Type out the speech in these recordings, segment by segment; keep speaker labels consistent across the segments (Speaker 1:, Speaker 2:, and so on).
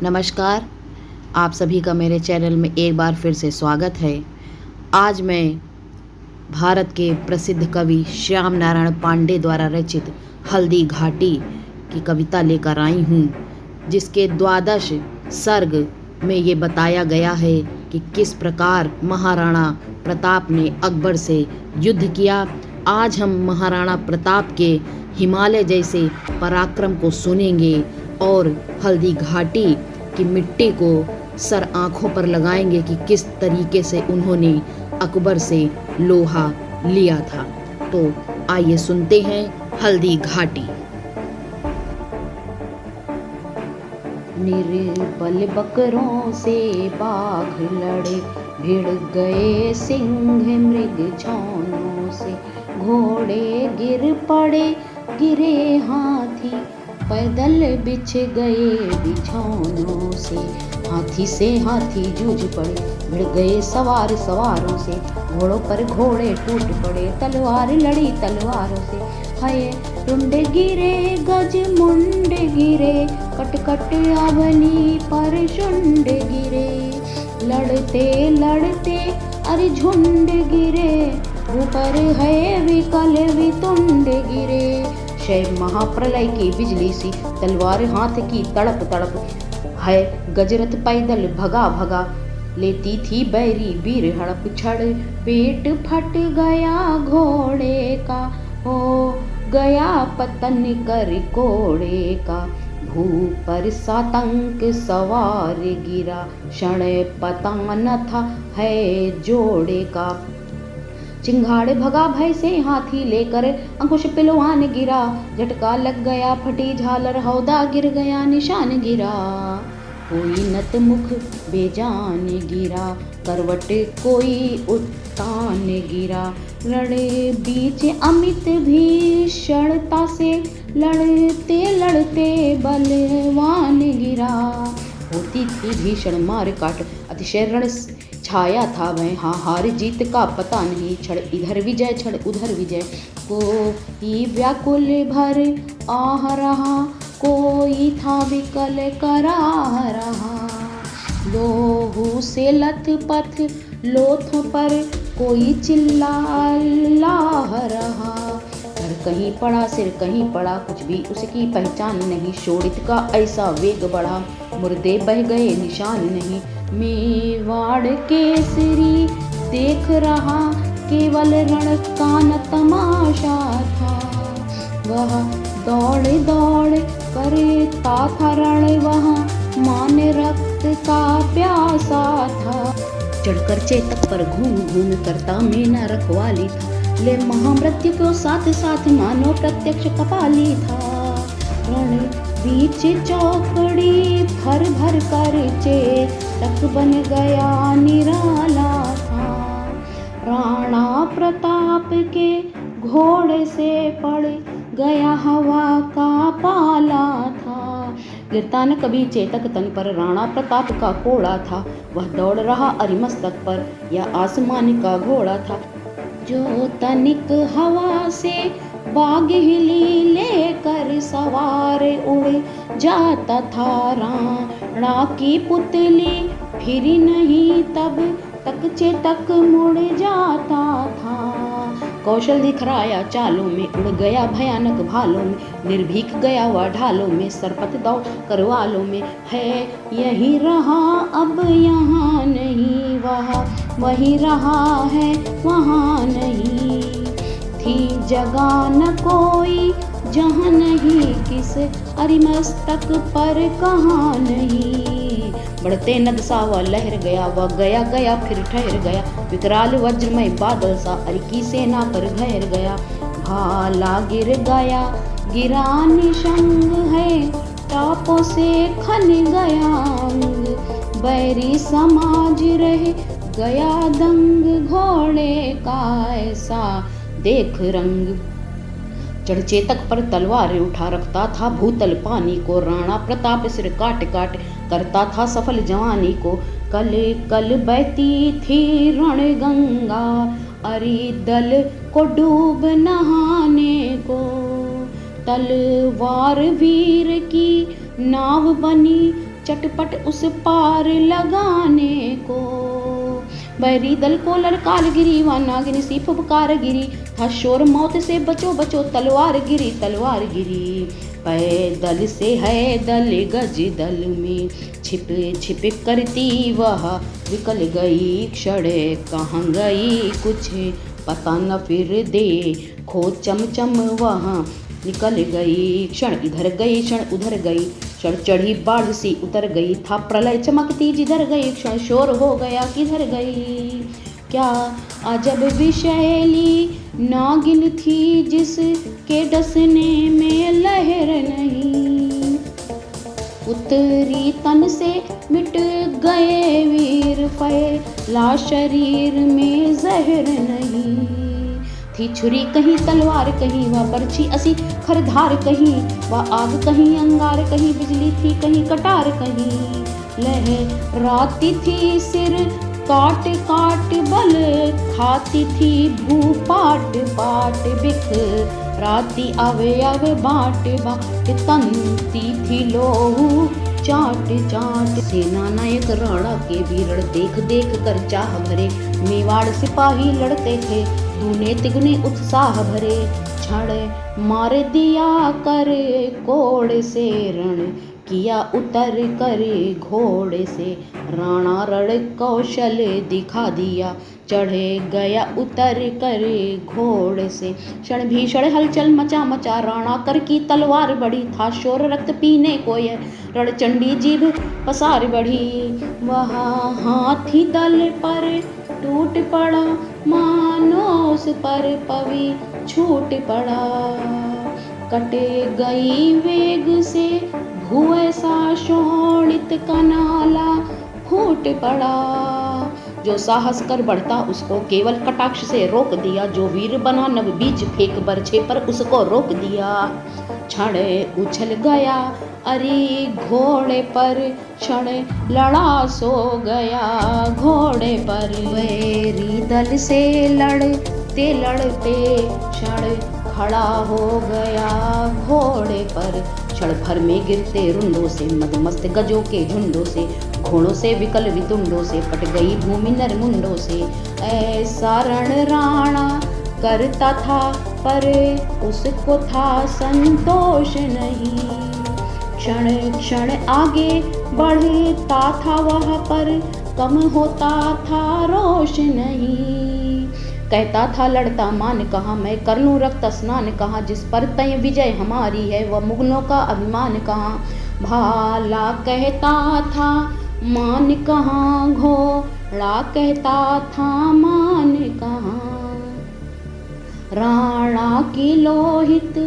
Speaker 1: नमस्कार, आप सभी का मेरे चैनल में एक बार फिर से स्वागत है। आज मैं भारत के प्रसिद्ध कवि श्याम नारायण पांडे द्वारा रचित हल्दी घाटी की कविता लेकर आई हूँ, जिसके 12 सर्ग में ये बताया गया है कि किस प्रकार महाराणा प्रताप ने अकबर से युद्ध किया। आज हम महाराणा प्रताप के हिमालय जैसे पराक्रम को सुनेंगे और हल्दी घाटी की मिट्टी को सर आँखों पर लगाएंगे कि किस तरीके से उन्होंने अकबर से लोहा लिया था। तो आइए सुनते हैं हल्दी घाटी। निर्बल बकरों से बाघ लड़े, भिड़ गए सिंह मृग छानों से। घोड़े गिर पड़े, गिरे हाथी, पैदल बिछ गए बिछौनों से। हाथी से हाथी जूझ पड़े, भिड़ गए सवार सवारों से। घोड़ों पर घोड़े टूट पड़े, तलवार लड़ी तलवारों से। हाय रुंडे गिरे गज मुंडे गिरे, कट कट अवनी पर शुंड गिरे। लड़ते लड़ते अरे झुंड गिरे, ऊपर है विकल वितुंड गिरे। शैव महाप्रलय की बिजली सी, तलवार हाथ की तड़प तड़प है। गजरथ पैदल भगा भगा, लेती थी बैरी वीर हड़प। छड़ पेट फट गया घोड़े का, हो गया पतन कर कोड़े का। भू पर सातंक सवार गिरा, क्षण पता न था है जोड़े का। चिंगाड़े भगा भय से हाथी लेकर, अंकुश पिलवान गिरा। झटका लग गया फटी झालर, हौदा गिर गया निशान गिरा। कोई नत मुख बेजान गिरा, करवट कोई उत्तान गिरा। लड़े बीच अमित भीषणता से, लड़ते लड़ते बलवान गिरा। होती थी भीषण मार काट, अतिशय रण छाया था वह। हाँ हार जीत का पता नहीं, क्षण इधर विजय क्षण उधर विजय। कोई व्याकुल भर आह रहा, कोई था विकल कराह रहा। लोहू से लथ पथ लोथों पर, कोई चिल्ला लाह रहा। सर कहीं पड़ा सिर कहीं पड़ा, कुछ भी उसकी पहचान नहीं। शोणित का ऐसा वेग बढ़ा, मुर्दे बह गए निशान नहीं। मेवाड़ केसरी देख रहा, केवल रण का न तमाशा था। वह दौड़ दौड़ करता था रण, वहाँ मान रक्त का प्यासा था। चढ़कर चेतक पर घूम घूम करता मेना रखवाली था। ले महामृत्यु को साथ साथ मानो प्रत्यक्ष कपाली था। रण बीच चौकड़ी भर भर कर चेतक बन गया निराला था। राणा प्रताप के घोड़े से पड़ गया हवा का पाला था। गिरता न कभी चेतक तन पर, राणा प्रताप का कोड़ा था। वह दौड़ रहा अरिमस्तक पर, यह आसमान का घोड़ा था। जो तनिक हवा से बाग हिली, लेकर सवार उड़ जाता था। राणा की पुतली फिरी नहीं, तब तक चेतक मुड़ जाता था। कौशल दिखराया चालों में, उड़ गया भयानक भालों में। निर्भीक गया वह ढालों में, सरपत दौड़ करवालों में। है यही रहा अब यहाँ नहीं, वही रहा है वहाँ नहीं। थी जगह न कोई जहाँ नहीं, किस अरिमस्तक पर कहाँ नहीं। बढ़ते नद सा वह लहर गया, वह गया गया फिर ठहर गया। विकराल वज्रमय बादल सा, अरि की सेना पर घेर गया। भाला गिर गया गिरा निशंग है, टापों से खन गया अंग। बैरी समाज रह गया दंग, घोड़े का ऐसा देख रंग। चढ़ चेतक पर तलवार उठा रखता था भूतल पानी को। राणा प्रताप सिर काट काट करता था सफल जवानी को। कल कल बहती थी रण गंगा, अरि दल को डूब नहाने को। तलवार वीर की नाव बनी चटपट उस पार लगाने को। बैरी दल को ललकार गिरी, वह नागिन सी फुफकार गिरी, था शोर मौत से बचो बचो, तलवार गिरी तलवार गिरी। पैदल से है दल गज दल में, छिप छिप करती वह निकल गई क्षण, कहाँ गई कुछ पता न फिर दे, खो चमचम वहाँ निकल गई क्षण, इधर गई क्षण उधर गई, क्षण चढ़ी बाढ़ सी उतर गई, था प्रलय चमकती जिधर गई, क्षण शोर हो गया किधर गई। क्या अजब विषैली नागिन थी जिस के डसने में लहर नहीं, उतरी तन से मिट गए वीर फैला शरीर में जहर नहीं। थी छुरी कहीं तलवार कहीं, वह बरछी असी खरधार कहीं, वह आग कहीं अंगार कहीं, बिजली थी कहीं कटार कहीं, लहराती थी सिर काट काट बल खाती थी भू पाट पाट बिख राती आवे आवे बाट बाट तनती थी लोहू चाट चाट। सेना नायक राणा के वीरण देख देख कर चाह भरे, मेवाड़ सिपाही लड़ते थे दूने तिगुने उत्साह भरे, क्षण मार दिया कर कोड़ से रण किया उतर कर घोड़े से, राणा रण कौशल दिखा दिया चढ़े गया उतर कर घोड़े से, क्षण भीषण हलचल मचा मचा, राणा कर की तलवार बढ़ी, था शोर रक्त पीने को यह रणचंडी जीभ पसार बढ़ी। वह हाथी दल पर टूट पड़ा, मानो उस पर पवी छूट पड़ा, कटे गई वेग से भुए सा शोणित का नाला फूट पड़ा। जो साहस कर बढ़ता उसको केवल कटाक्ष से रोक दिया, जो वीर बना नव बीज फेंक बरछे पर उसको रोक दिया, क्षण उछल गया अरे घोड़े पर, क्षण लड़ा सो गया घोड़े पर। वैरी दल से लड़ते लड़ते क्षण खड़ा हो गया घोड़े पर, क्षण भर में गिरते रुंडों से, मदमस्त गजों के झुंडों से, घोड़ों से विकल वितुंडों से, पट गई भूमि नरमुंडों से। ऐसा रण राणा करता था पर उसको था संतोष नहीं, क्षण क्षण आगे बढ़ता था वह पर कम होता था रोष नहीं। कहता था लड़ता मान कहाँ, मैं कर लूँ रक्त स्नान कहाँ, जिस पर तय विजय हमारी है वह मुगलों का अभिमान कहाँ। भाला कहता था मान कहाँ, घोड़ा कहता था मान कहाँ, राणा की लोहित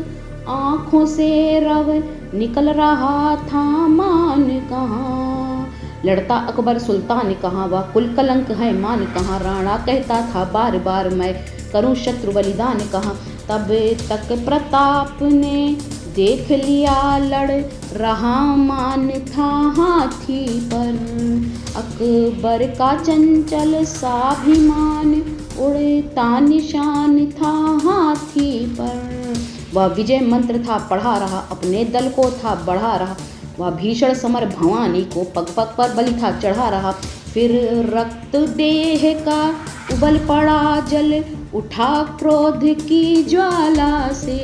Speaker 1: आँखों से रव निकल रहा था मान कहाँ। लड़ता अकबर सुल्तान कहाँ, वह कुल कलंक है मान कहाँ, राणा कहता था बार बार मैं करूं शत्रु बलिदान कहाँ। तब तक प्रताप ने देख लिया लड़ रहा मान था हाथी पर, अकबर का चंचल साभिमान उड़ता निशान था हाथी पर। वह विजय मंत्र था पढ़ा रहा, अपने दल को था बढ़ा रहा, वह भीषण समर भवानी को पग पग पर बलि था चढ़ा रहा। फिर रक्त देह का उबल पड़ा जल उठा क्रोध की ज्वाला से,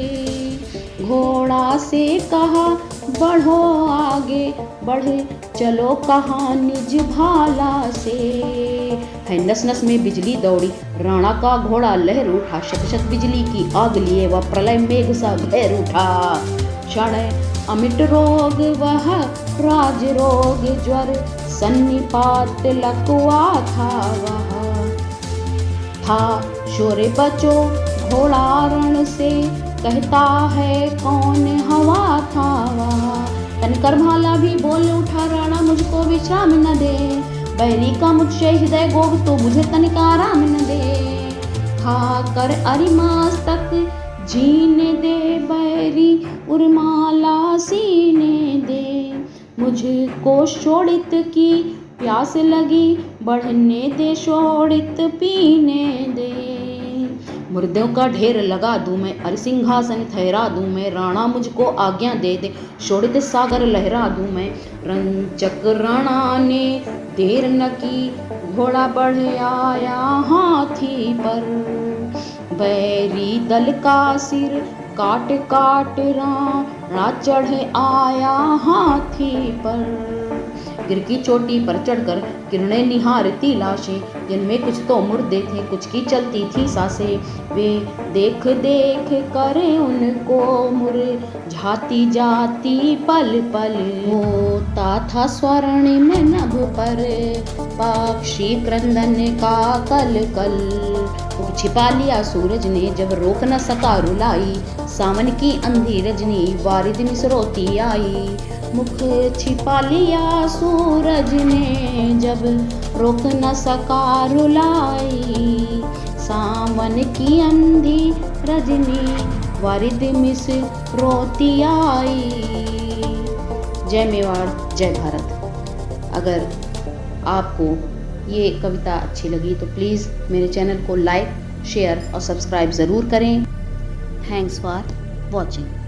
Speaker 1: घोड़ा से कहा बढ़ो आगे बढ़ चलो कहाँ निज भाला से। है नस नस में बिजली दौड़ी, राणा का घोड़ा लहर उठा, शत शत बिजली की आग लिए वह प्रलय मेघ सा भैर उठा। क्षण अमिट रोग वह राज रोग ज्वर सन्निपात लकवा था वह, था शोरे बचो घोड़ा रण से कहता है कौन हवा था वह। तनकर भाला भी बोल उठा राणा मुझको विश्राम न दे, बैरी का मुझसे हृदय गोग तो मुझे तनिक आराम न दे। खाकर अरिमास तक जीने दे बैरी उर्माला सीने दे, मुझको शोणित की प्यास लगी बढ़ने दे शोणित पीने दे। मुर्दों का ढेर लगा दूं मैं, अरे सिंहासन ठहरा दूं मैं, राणा मुझको आज्ञा दे दे, शोणित सागर लहरा दूं मैं। रंचक राणा ने देर न की, घोड़ा बढ़ आया हाथी पर, बैरी दल का सिर काट काट राणा चढ़ आया हाथी पर। गिर की चोटी पर चढ़कर किरणें निहारती लाशें, जिनमें कुछ तो मुर्दे थे, कुछ की चलती थी सांसें। वे देख देख करे उनको मुरझाती जाती पल पल। होता था स्वर्णिम नभ पर पक्षी क्रंदन का कल कल। मुख छिपा लिया सूरज ने जब रोक न सका रुलाई, सावन की अंधी रजनी वारिद मिसरोती आई। मुख छिपा लिया सूरज ने जब रोक न सका रुलाई, सावन की अंधी रजनी वारिद मिसरोती आई। जय मेवाड़, जय भारत। अगर आपको ये कविता अच्छी लगी तो प्लीज़ मेरे चैनल को लाइक, शेयर और सब्सक्राइब ज़रूर करें। Thanks for watching.